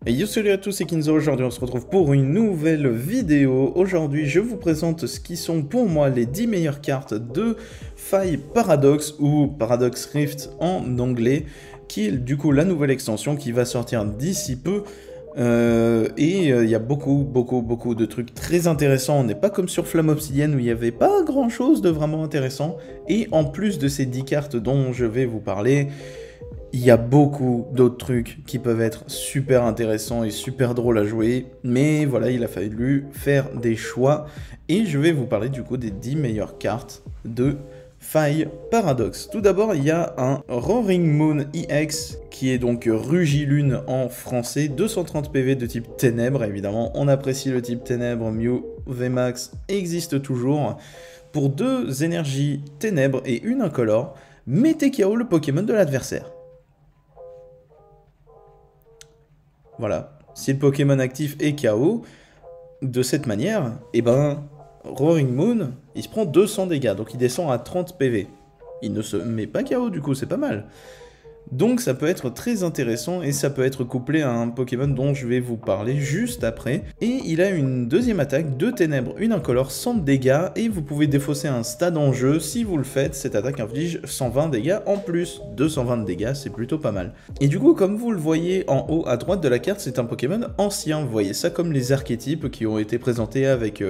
Et yo salut à tous, c'est Kinzo. Aujourd'hui on se retrouve pour une nouvelle vidéo. Aujourd'hui je vous présente ce qui sont pour moi les 10 meilleures cartes de faille Paradox ou Paradox Rift en anglais, qui est du coup la nouvelle extension qui va sortir d'ici peu. Il y a beaucoup de trucs très intéressants. On n'est pas comme sur Flamme Obsidienne où il n'y avait pas grand chose de vraiment intéressant. Et en plus de ces 10 cartes dont je vais vous parler, il y a beaucoup d'autres trucs qui peuvent être super intéressants et super drôles à jouer, mais voilà, il a fallu faire des choix, et je vais vous parler du coup des 10 meilleures cartes de faille Paradox. Tout d'abord, il y a un Roaring Moon EX, qui est donc Rugilune en français, 230 PV de type Ténèbres, évidemment, on apprécie le type Ténèbres, Mew, VMAX existe toujours. Pour 2 énergies Ténèbres et une incolore, mettez KO le Pokémon de l'adversaire. Voilà, si le Pokémon actif est KO, de cette manière, eh ben, Roaring Moon, il se prend 200 dégâts, donc il descend à 30 PV. Il ne se met pas KO du coup, c'est pas mal. Donc ça peut être très intéressant et ça peut être couplé à un Pokémon dont je vais vous parler juste après. Et il a une deuxième attaque, 2 ténèbres, une incolore, 100 dégâts, et vous pouvez défausser un stade en jeu. Si vous le faites, cette attaque inflige 120 dégâts en plus. 220 dégâts, c'est plutôt pas mal. Et du coup, comme vous le voyez en haut à droite de la carte, c'est un Pokémon ancien. Vous voyez ça comme les archétypes qui ont été présentés avec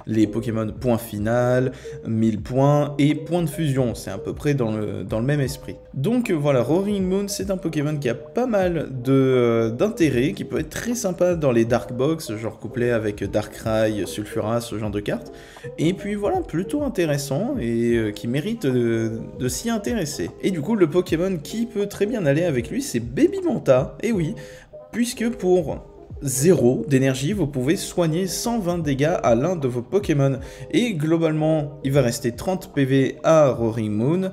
les Pokémon point final, 1000 points et point de fusion. C'est à peu près dans le même esprit. Donc voilà, Roaring Moon, c'est un Pokémon qui a pas mal d'intérêt, qui peut être très sympa dans les Dark Box, genre couplé avec Darkrai, Sulfuras, ce genre de cartes. Et puis voilà, plutôt intéressant et qui mérite de s'y intéresser. Et du coup, le Pokémon qui peut très bien aller avec lui, c'est Babymanta, et oui, puisque pour 0 d'énergie, vous pouvez soigner 120 dégâts à l'un de vos Pokémon. Et globalement, il va rester 30 PV à Roaring Moon.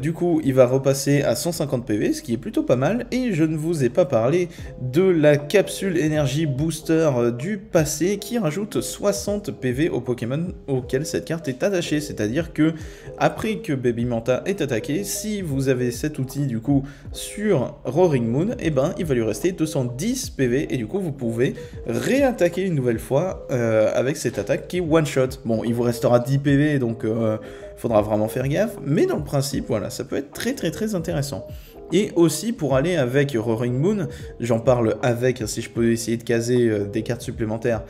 Du coup, il va repasser à 150 PV, ce qui est plutôt pas mal. Et je ne vous ai pas parlé de la capsule énergie booster du passé qui rajoute 60 PV au Pokémon auquel cette carte est attachée. C'est-à-dire que après que Babymanta est attaqué, si vous avez cet outil du coup sur Roaring Moon, eh ben il va lui rester 210 PV et du coup vous pouvez réattaquer une nouvelle fois avec cette attaque qui est one shot. Bon, il vous restera 10 PV donc faudra vraiment faire gaffe, mais dans le principe, voilà, ça peut être très intéressant. Et aussi pour aller avec Roaring Moon, j'en parle avec, si je peux essayer de caser des cartes supplémentaires,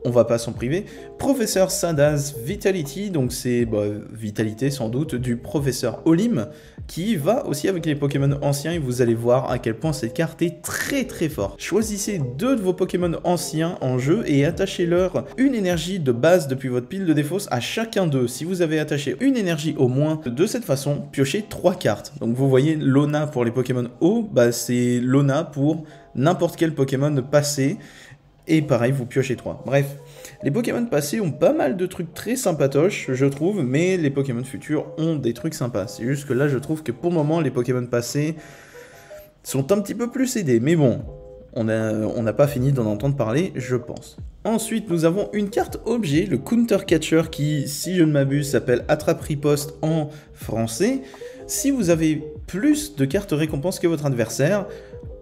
on va pas s'en priver. Professeur Sadaz Vitality, donc c'est Vitalité sans doute, du Professeur Olim, qui va aussi avec les Pokémon anciens, et vous allez voir à quel point cette carte est très forte. Choisissez 2 de vos Pokémon anciens en jeu et attachez-leur une énergie de base depuis votre pile de défausse à chacun d'eux. Si vous avez attaché une énergie au moins, de cette façon, piochez 3 cartes. Donc vous voyez, Lona pour les Pokémon haut, c'est Lona pour n'importe quel Pokémon passé. Et pareil, vous piochez 3. Bref, les Pokémon passés ont pas mal de trucs très sympatoches, je trouve, mais les Pokémon futurs ont des trucs sympas. C'est juste que là, je trouve que pour le moment, les Pokémon passés sont un petit peu plus aidés. Mais bon, on n'a pas fini d'en entendre parler, je pense. Ensuite, nous avons une carte objet, le Counter Catcher, qui, si je ne m'abuse, s'appelle Attrape-Riposte en français. Si vous avez plus de cartes récompenses que votre adversaire,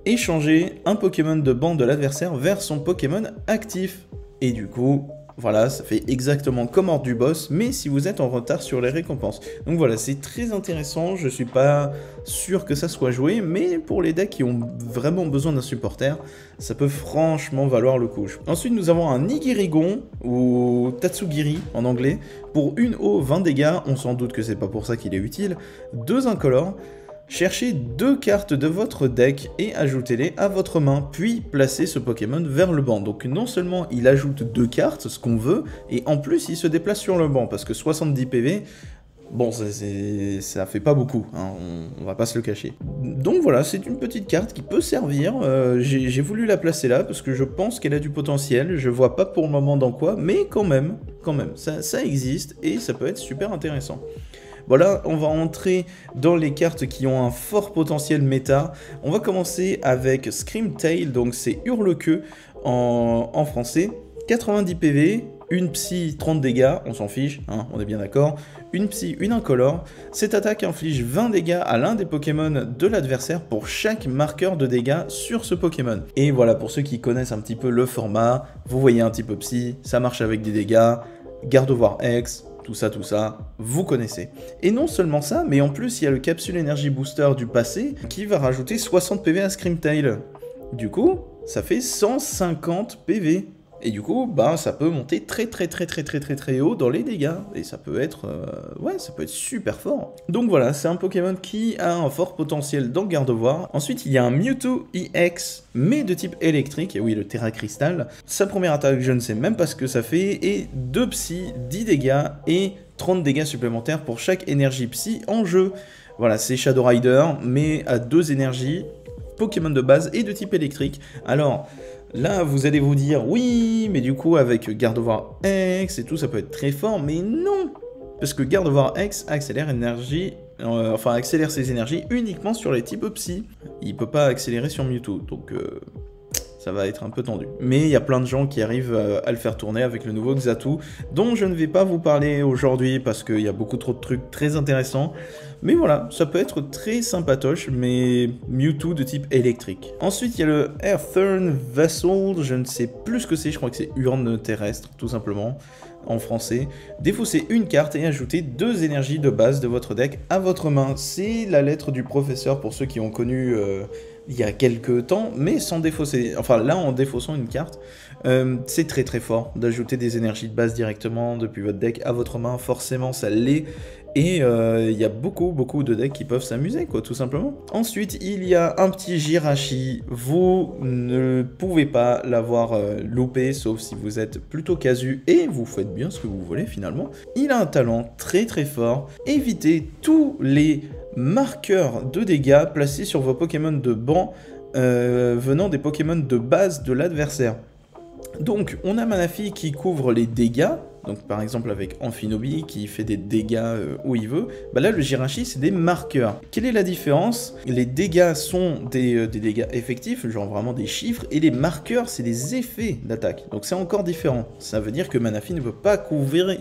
échanger un Pokémon de banc de l'adversaire vers son Pokémon actif. Et du coup, voilà, ça fait exactement comme hors du boss, mais si vous êtes en retard sur les récompenses. Donc voilà, c'est très intéressant, je suis pas sûr que ça soit joué, mais pour les decks qui ont vraiment besoin d'un supporter, ça peut franchement valoir le coup. Ensuite, nous avons un Nigirigon, ou Tatsugiri en anglais, pour une eau, 20 dégâts, on s'en doute que c'est pas pour ça qu'il est utile, 2 incolores. Cherchez 2 cartes de votre deck et ajoutez-les à votre main, puis placez ce Pokémon vers le banc. Donc non seulement il ajoute 2 cartes, ce qu'on veut, et en plus il se déplace sur le banc, parce que 70 PV, bon, ça fait pas beaucoup, hein, on va pas se le cacher. Donc voilà, c'est une petite carte qui peut servir, j'ai voulu la placer là, parce que je pense qu'elle a du potentiel, je vois pas pour le moment dans quoi, mais quand même, ça existe, et ça peut être super intéressant. Voilà, on va entrer dans les cartes qui ont un fort potentiel méta. On va commencer avec Scream Tail, donc c'est Hurle-Queue en français. 90 PV, une psy, 30 dégâts, on s'en fiche, hein, on est bien d'accord. une psy, une incolore. Cette attaque inflige 20 dégâts à l'un des Pokémon de l'adversaire pour chaque marqueur de dégâts sur ce Pokémon. Et voilà, pour ceux qui connaissent un petit peu le format, vous voyez un petit peu psy, ça marche avec des dégâts, Gardevoir X, tout ça, vous connaissez. Et non seulement ça, mais en plus il y a le capsule énergie booster du passé qui va rajouter 60 PV à Screamtail. Du coup, ça fait 150 PV. Et du coup, bah, ça peut monter très haut dans les dégâts. Et ça peut être, ouais, ça peut être super fort. Donc voilà, c'est un Pokémon qui a un fort potentiel dans Gardevoir. Ensuite, il y a un Mewtwo EX, mais de type électrique. Et oui, le Terra Crystal. Sa première attaque, je ne sais même pas ce que ça fait. Et 2 Psy, 10 dégâts et 30 dégâts supplémentaires pour chaque énergie Psy en jeu. Voilà, c'est Shadow Rider, mais à 2 énergies, Pokémon de base et de type électrique. Alors... là, vous allez vous dire, oui, mais du coup, avec Gardevoir X et tout, ça peut être très fort, mais non. Parce que Gardevoir X accélère accélère ses énergies uniquement sur les types Psy. Il peut pas accélérer sur Mewtwo, donc ça va être un peu tendu. Mais il y a plein de gens qui arrivent à le faire tourner avec le nouveau Xatu, dont je ne vais pas vous parler aujourd'hui parce qu'il y a beaucoup trop de trucs très intéressants. Mais voilà, ça peut être très sympatoche, mais Mewtwo de type électrique. Ensuite, il y a le Earthern Vessel, je ne sais plus ce que c'est, je crois que c'est urne terrestre, tout simplement, en français. Défaussez une carte et ajoutez 2 énergies de base de votre deck à votre main. C'est la lettre du professeur pour ceux qui ont connu il y a quelques temps, mais sans défausser. Enfin, là, en défaussant une carte, c'est très fort d'ajouter des énergies de base directement depuis votre deck à votre main. Forcément, ça l'est. Et il y a beaucoup de decks qui peuvent s'amuser, quoi, tout simplement. Ensuite, il y a un petit Jirachi. Vous ne pouvez pas l'avoir loupé, sauf si vous êtes plutôt casu et vous faites bien ce que vous voulez, finalement. Il a un talent très fort. Évitez tous les marqueurs de dégâts placés sur vos Pokémon de banc venant des Pokémon de base de l'adversaire. Donc, on a Manaphy qui couvre les dégâts. Donc par exemple avec Amphinobi qui fait des dégâts où il veut, bah là le Jirachi c'est des marqueurs. Quelle est la différence? Les dégâts sont des dégâts effectifs, genre vraiment des chiffres, et les marqueurs c'est des effets d'attaque. Donc c'est encore différent. Ça veut dire que Manaphy ne peut pas couvrir,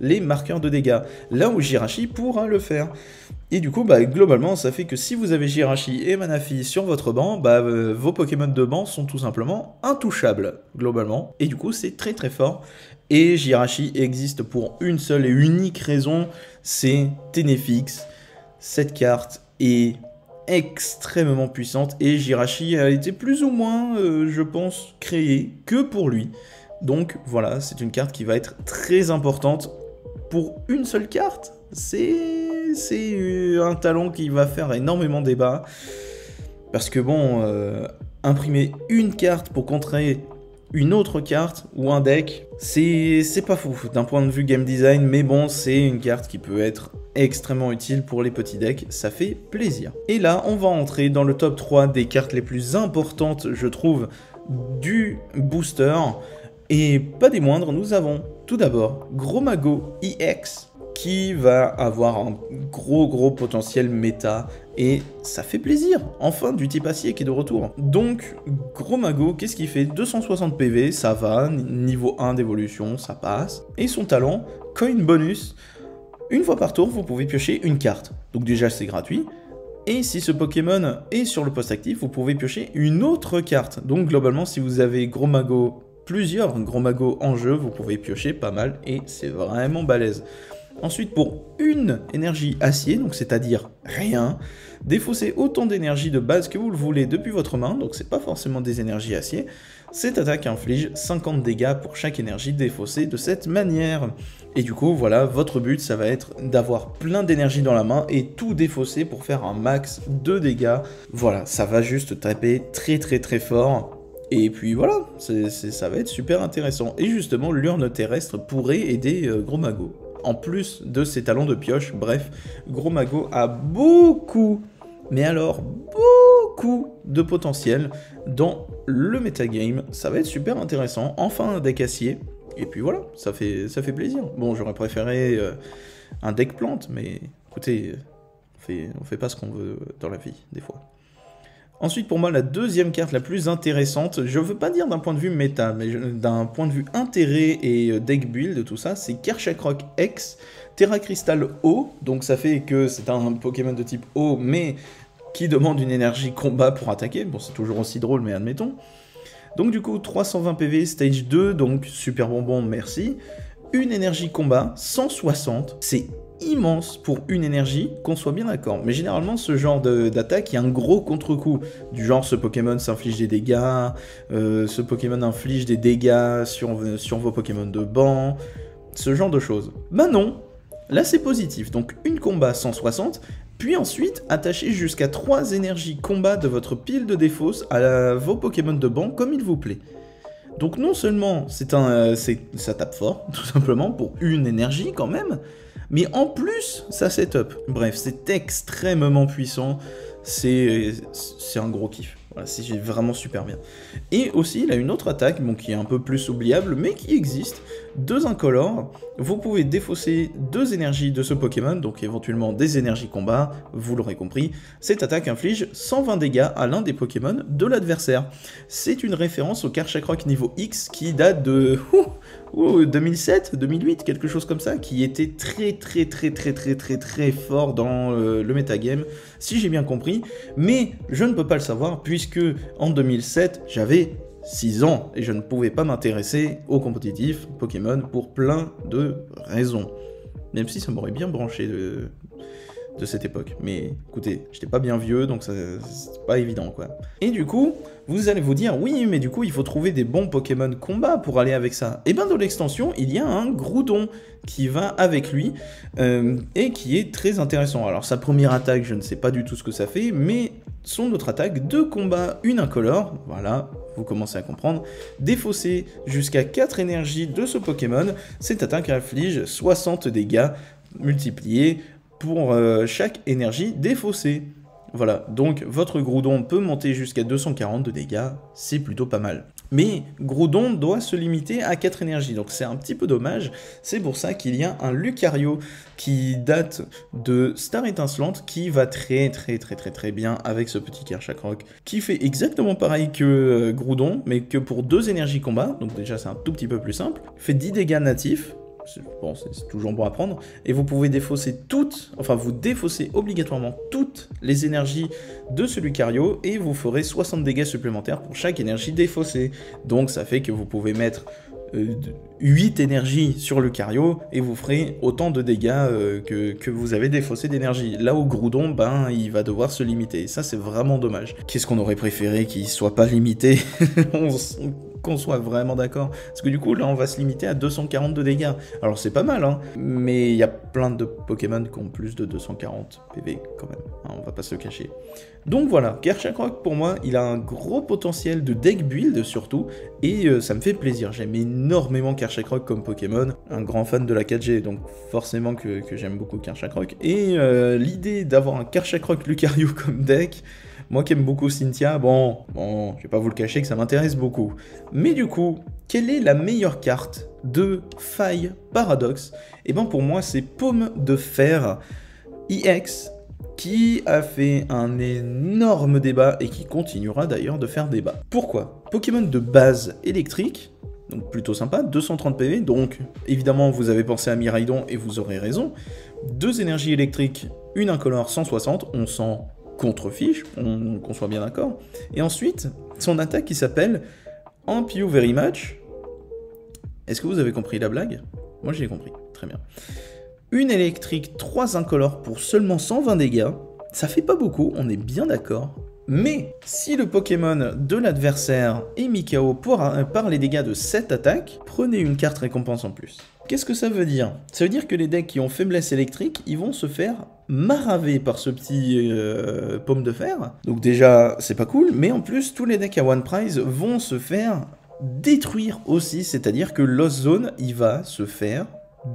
les marqueurs de dégâts. Là où Jirachi pourra le faire. Et du coup, bah, globalement, ça fait que si vous avez Jirachi et Manaphy sur votre banc, bah, vos Pokémon de banc sont tout simplement intouchables, globalement. Et du coup, c'est très fort. Et Jirachi existe pour une seule et unique raison, c'est Ténéfix. Cette carte est extrêmement puissante et Jirachi a été plus ou moins, je pense, créée que pour lui. Donc voilà, c'est une carte qui va être très importante pour une seule carte. C'est un talent qui va faire énormément débat. Parce que bon, imprimer une carte pour contrer une autre carte ou un deck, c'est pas fou d'un point de vue game design, mais bon, c'est une carte qui peut être extrêmement utile pour les petits decks, ça fait plaisir. Et là, on va entrer dans le top 3 des cartes les plus importantes, je trouve, du booster. Et pas des moindres, nous avons tout d'abord Gromago EX, qui va avoir un gros potentiel méta, et ça fait plaisir, enfin du type acier qui est de retour. Donc, Gromago, qu'est-ce qu'il fait? 260 PV, ça va, niveau 1 d'évolution, ça passe. Et son talent, Coin Bonus, une fois par tour, vous pouvez piocher une carte. Donc déjà, c'est gratuit. Et si ce Pokémon est sur le poste actif, vous pouvez piocher une autre carte. Donc globalement, si vous avez Gromago, plusieurs Gromago en jeu, vous pouvez piocher pas mal, et c'est vraiment balèze. Ensuite, pour une énergie acier, donc c'est-à-dire rien, défaussez autant d'énergie de base que vous le voulez depuis votre main, donc c'est pas forcément des énergies acier. Cette attaque inflige 50 dégâts pour chaque énergie défaussée de cette manière. Et du coup, voilà, votre but, ça va être d'avoir plein d'énergie dans la main et tout défausser pour faire un max de dégâts. Voilà, ça va juste taper très fort. Et puis voilà, ça va être super intéressant. Et justement, l'urne terrestre pourrait aider Gromago. En plus de ses talents de pioche, bref, Gromago a beaucoup, mais alors beaucoup de potentiel dans le metagame. Ça va être super intéressant, enfin un deck acier, et puis voilà, ça fait plaisir. Bon, j'aurais préféré un deck plante, mais écoutez, on fait pas ce qu'on veut dans la vie, des fois. Ensuite, pour moi, la deuxième carte la plus intéressante, je veux pas dire d'un point de vue méta, mais d'un point de vue intérêt et deck build, tout ça, c'est Kerchakroc X, Terra Crystal O, donc ça fait que c'est un Pokémon de type O, mais qui demande une énergie combat pour attaquer. Bon, c'est toujours aussi drôle, mais admettons. Donc du coup, 320 PV, stage 2, donc super bonbon, merci. Une énergie combat, 160, c'est immense pour une énergie, qu'on soit bien d'accord. Mais généralement, ce genre d'attaque, il y a un gros contre-coup. Du genre, ce Pokémon s'inflige des dégâts, ce Pokémon inflige des dégâts sur vos Pokémon de banc, ce genre de choses. Bah non, là c'est positif. Donc une combat 160, puis ensuite attacher jusqu'à 3 énergies combat de votre pile de défausse à vos Pokémon de banc comme il vous plaît. Donc non seulement ça tape fort, tout simplement, pour une énergie quand même, mais en plus, ça setup. Bref, c'est extrêmement puissant, c'est un gros kiff. Voilà, c'est vraiment super bien. Et aussi, il a une autre attaque, bon, qui est un peu plus oubliable, mais qui existe. 2 incolores, vous pouvez défausser 2 énergies de ce Pokémon, donc éventuellement des énergies combat, vous l'aurez compris. Cette attaque inflige 120 dégâts à l'un des Pokémon de l'adversaire. C'est une référence au Kerchakroc niveau X qui date de 2007, 2008, quelque chose comme ça, qui était très fort dans le metagame, si j'ai bien compris. Mais je ne peux pas le savoir, puisque en 2007, j'avais 6 ans, et je ne pouvais pas m'intéresser au compétitif Pokémon pour plein de raisons. Même si ça m'aurait bien branché de cette époque. Mais écoutez, j'étais pas bien vieux, donc c'est pas évident, quoi. Et du coup, vous allez vous dire, oui, mais du coup, il faut trouver des bons Pokémon combat pour aller avec ça. Et bien, dans l'extension, il y a un Groudon qui va avec lui, et qui est très intéressant. Alors, sa première attaque, je ne sais pas du tout ce que ça fait, mais son autre attaque, 2 combats, une incolore, voilà, vous commencez à comprendre, défausser jusqu'à 4 énergies de ce Pokémon, cette attaque inflige 60 dégâts multipliés pour chaque énergie défaussée. Voilà, donc votre Groudon peut monter jusqu'à 240 de dégâts, c'est plutôt pas mal. Mais Groudon doit se limiter à 4 énergies, donc c'est un petit peu dommage. C'est pour ça qu'il y a un Lucario qui date de Star Étincelante, qui va très bien avec ce petit Kerchakroc, qui fait exactement pareil que Groudon, mais que pour 2 énergies combat, donc déjà c'est un tout petit peu plus simple, fait 10 dégâts natifs. Bon, c'est toujours bon à prendre, et vous pouvez défausser vous défaussez obligatoirement toutes les énergies de ce Lucario, et vous ferez 60 dégâts supplémentaires pour chaque énergie défaussée. Donc ça fait que vous pouvez mettre 8 énergies sur Lucario, et vous ferez autant de dégâts que vous avez défaussé d'énergie. Là où Groudon, ben, il va devoir se limiter, et ça c'est vraiment dommage. Qu'est-ce qu'on aurait préféré qu'il soit pas limité? Qu'on soit vraiment d'accord. Parce que du coup, là, on va se limiter à 240 de dégâts. Alors, c'est pas mal, hein. Mais il y a plein de Pokémon qui ont plus de 240 PV, quand même. Hein, on va pas se le cacher. Donc voilà, Kerchakroc, pour moi, il a un gros potentiel de deck build, surtout. Et ça me fait plaisir. J'aime énormément Kerchakroc comme Pokémon. Un grand fan de la 4G, donc forcément que j'aime beaucoup Kerchakroc. Et l'idée d'avoir un Kerchakroc Lucario comme deck... Moi qui aime beaucoup Cynthia, bon, je vais pas vous le cacher que ça m'intéresse beaucoup. Mais du coup, quelle est la meilleure carte de faille paradoxe? Et ben pour moi, c'est Paume de Fer EX, qui a fait un énorme débat et qui continuera d'ailleurs de faire débat. Pourquoi? Pokémon de base électrique, donc plutôt sympa, 230 PV, donc évidemment vous avez pensé à Miraidon et vous aurez raison. 2 énergies électriques, une incolore 160, on s'en contrefiche, qu'on soit bien d'accord. Et ensuite, son attaque qui s'appelle Amp You Very Much. Est-ce que vous avez compris la blague? Moi j'ai compris, très bien. Une électrique, 3 incolores pour seulement 120 dégâts. Ça fait pas beaucoup, on est bien d'accord. Mais si le Pokémon de l'adversaire est mis KO par les dégâts de cette attaque, prenez une carte récompense en plus. Qu'est-ce que ça veut dire? Ça veut dire que les decks qui ont faiblesse électrique, ils vont se faire maraver par ce petit Paume de Fer. Donc déjà, c'est pas cool, mais en plus, tous les decks à One Prize vont se faire détruire aussi, c'est-à-dire que Lost Zone, il va se faire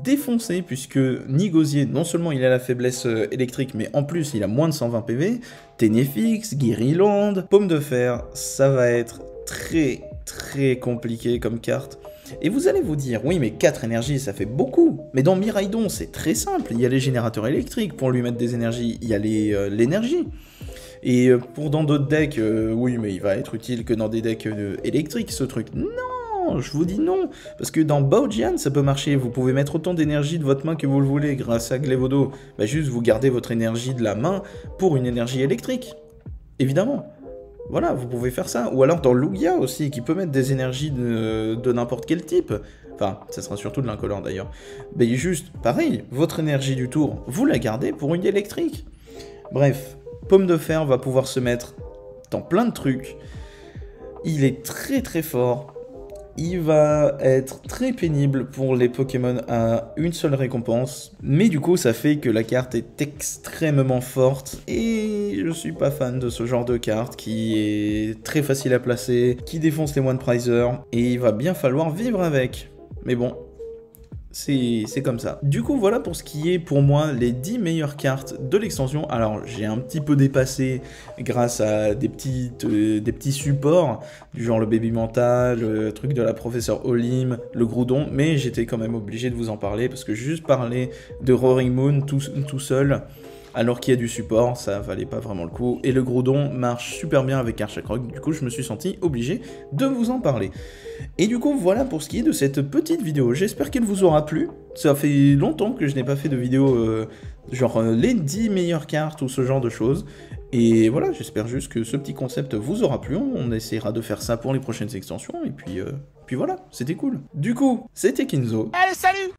défoncer, puisque Nigosier, non seulement il a la faiblesse électrique, mais en plus il a moins de 120 PV, Ténéfix, Guiriland, Paume de Fer, ça va être très compliqué comme carte. Et vous allez vous dire, oui mais 4 énergies ça fait beaucoup, mais dans Miraidon c'est très simple, il y a les générateurs électriques pour lui mettre des énergies, il y a l'énergie. Et pour dans d'autres decks, oui, mais il va être utile que dans des decks électriques, ce truc. Non, je vous dis non, parce que dans Baojian, ça peut marcher. Vous pouvez mettre autant d'énergie de votre main que vous le voulez grâce à Glevodo. Bah juste, vous gardez votre énergie de la main pour une énergie électrique. Évidemment. Voilà, vous pouvez faire ça. Ou alors dans Lugia aussi, qui peut mettre des énergies de n'importe quel type. Enfin, ça sera surtout de l'incolore d'ailleurs. Mais juste, pareil, votre énergie du tour, vous la gardez pour une électrique. Bref, Pomme de Fer va pouvoir se mettre dans plein de trucs. Il est très très fort. Il va être très pénible pour les Pokémon à une seule récompense. Mais du coup, ça fait que la carte est extrêmement forte. Et je suis pas fan de ce genre de carte qui est très facile à placer, qui défonce les One Prizer. Et il va bien falloir vivre avec. Mais bon, c'est comme ça. Du coup, voilà pour ce qui est, pour moi, les 10 meilleures cartes de l'extension. Alors, j'ai un petit peu dépassé grâce à des petits supports, du genre le Baby Mental, le truc de la professeure Olim, le Groudon, mais j'étais quand même obligé de vous en parler, parce que juste parler de Roaring Moon tout seul, alors qu'il y a du support, ça valait pas vraiment le coup. Et le Groudon marche super bien avec Archacroc, du coup je me suis senti obligé de vous en parler. Et du coup voilà pour ce qui est de cette petite vidéo, j'espère qu'elle vous aura plu. Ça fait longtemps que je n'ai pas fait de vidéo genre les 10 meilleures cartes ou ce genre de choses. Et voilà, j'espère juste que ce petit concept vous aura plu, on essaiera de faire ça pour les prochaines extensions, et puis voilà, c'était cool. Du coup, c'était Kinzo. Allez, salut!